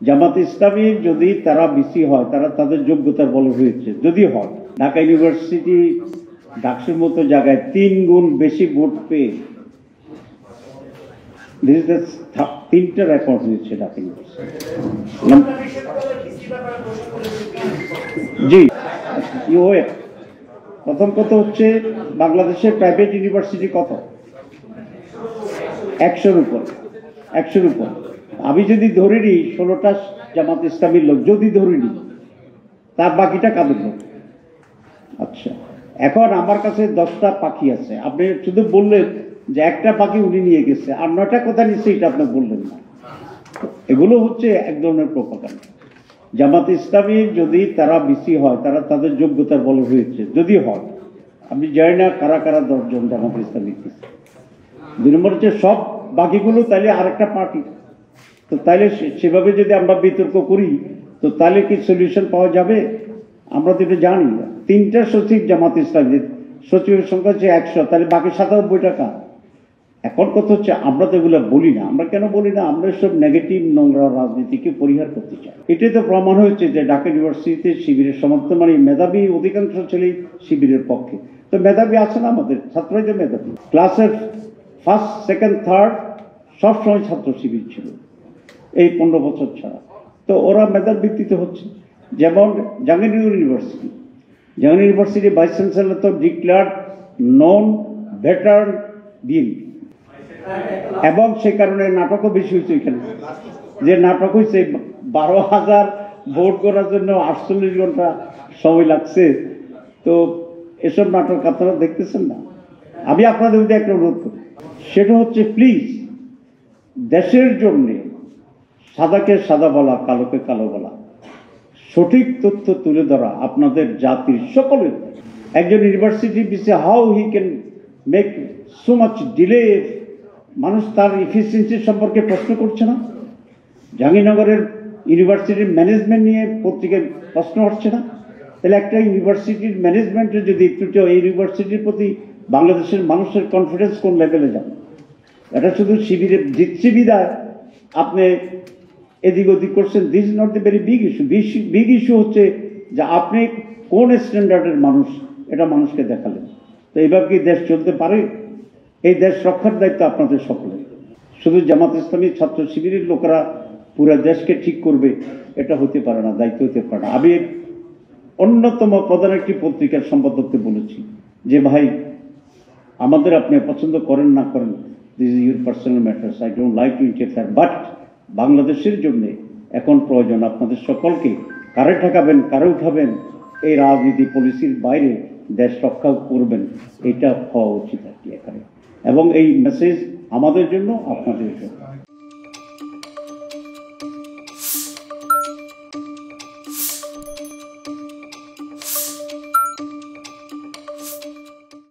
জামাত ইসলামী যদি তারা বিসি হয়, তারা তাদের যোগ্যতার বলে হয়েছে, যদি হয় ঢাকা ইউনিভার্সিটি ডাকসুর মতো জায়গায় 3 গুণ বেশি ভোট পেয়ে তিনটা রেকর্ড হয়েছে ঢাকা ইউনিভার্সিটি। জি, প্রথম কথা হচ্ছে বাংলাদেশের প্রাইভেট ইউনিভার্সিটি কত? 100-র উপর। আমি যদি ধরে নিই 16টা জামাত ইসলামীর লোক, যদি ধরে নিই, তার বাকিটা কাদের লোক? আচ্ছা, এখন আমার কাছে 10টা পাখি আছে, আপনি শুধু বললেন যে একটা পাখি উনি নিয়ে গেছে, আর 9টা কথা নিচ্ছে, এটা আপনি বললেন না। এগুলো হচ্ছে এক ধরনের প্রোপাগান্ডা। জামাত ইসলামী যদি তারা বিসি হয়, তারা তাদের যোগ্যতার বলে হয়েছে, যদি হয়। আমি জানি না কারা কারা 10 জন জামাত ইসলামী। 2 নম্বর হচ্ছে সব বাকিগুলো তাইলে আরেকটা পার্টি। তো তাইলে সেভাবে যদি আমরা বিতর্ক করি, তো তাহলে কি সলিউশন পাওয়া যাবে? আমরা তো এটা জানি না। 3টা সচিব জামাত ইসলামী, সচিবের সংখ্যা হচ্ছে 100, তাহলে বাকি 97 টাকা। এখন কথা হচ্ছে আমরা তো এগুলো বলি না। আমরা কেন বলি না? আমরা সব নেগেটিভ নোংরা রাজনীতিকে পরিহার করতে চাই। এটাই তো প্রমাণ হয়েছে যে ঢাকা ইউনিভার্সিটিতে শিবিরের সমর্থন, মানে মেধাবী অধিকাংশ ছেলেই শিবিরের পক্ষে। তো মেধাবী আছে না আমাদের ছাত্রই, তো মেধাবী। ক্লাসের 1st, 2nd, 3rd সবসময় ছাত্র শিবির ছিল এই 15 বছর ছাড়া। তো ওরা মেধার ভিত্তিতে হচ্ছে। যেমন জাহাঙ্গীরনগর ইউনিভার্সিটি ভাইস চ্যান্সেলর তো ডিক্লেয়ার্ড নন ভেটারান বিএনপি, এবং সে কারণে নাটকও বেশি হয়েছে। এখানে যে নাটক হয়েছে, 12,000 ভোট করার জন্য 48 ঘন্টা সময় লাগছে। তো এসব নাটক আপনারা দেখতেছেন না। আমি আপনাদের মধ্যে একটা অনুরোধ করি, সেটা হচ্ছে প্লিজ দেশের জন্যে সাদাকে সাদা বলা, কালোকে কালো বলা, সঠিক তথ্য তুলে ধরা আপনাদের জাতির সকলের। একজন university VC how he can make so much delay, মানুষ তার এফিসিয়েন্সি সম্পর্কে প্রশ্ন করছে না। জাহাঙ্গীরনগরের ইউনিভার্সিটির ম্যানেজমেন্ট নিয়ে পত্রিকায় প্রশ্ন হচ্ছে না। তাহলে একটা ইউনিভার্সিটির ম্যানেজমেন্টের যদি একটু এই ইউনিভার্সিটির প্রতি বাংলাদেশের মানুষের কনফিডেন্স কোন লেভেলে যাবে? এটা শুধু শিবিরের জিতসিবিদায় আপনি এদিক ওদিক করছেন। This is not the very big issue. Big issue হচ্ছে যে আপনি কোন স্ট্যান্ডার্ডের মানুষ, এটা মানুষকে দেখালেন। তো এইভাবে কি দেশ চলতে পারে? এই দেশ রক্ষার দায়িত্ব আপনাদের সকলের। শুধু জামাত ইসলামী ছাত্র শিবিরের লোকেরা পুরো দেশকে ঠিক করবে, এটা হতে পারে না, দায়িত্ব হতে পারে না। আমি অন্যতম প্রধান একটি পত্রিকার সম্পাদককে বলেছি যে ভাই, আমাদের আপনি পছন্দ করেন না করেন, this is your personal matters, I don't like to interfere, but বাংলাদেশের জন্য এখন প্রয়োজন আপনাদের সকলকে কারে ঠেকাবেন, কারে উঠাবেন, এই রাজনীতি পলিসির বাইরে দেশ রক্ষা করবেন, এটা হওয়া উচিত আর কি এখানে। এবং এই মেসেজ আমাদের জন্য, আপনাদের জন্য।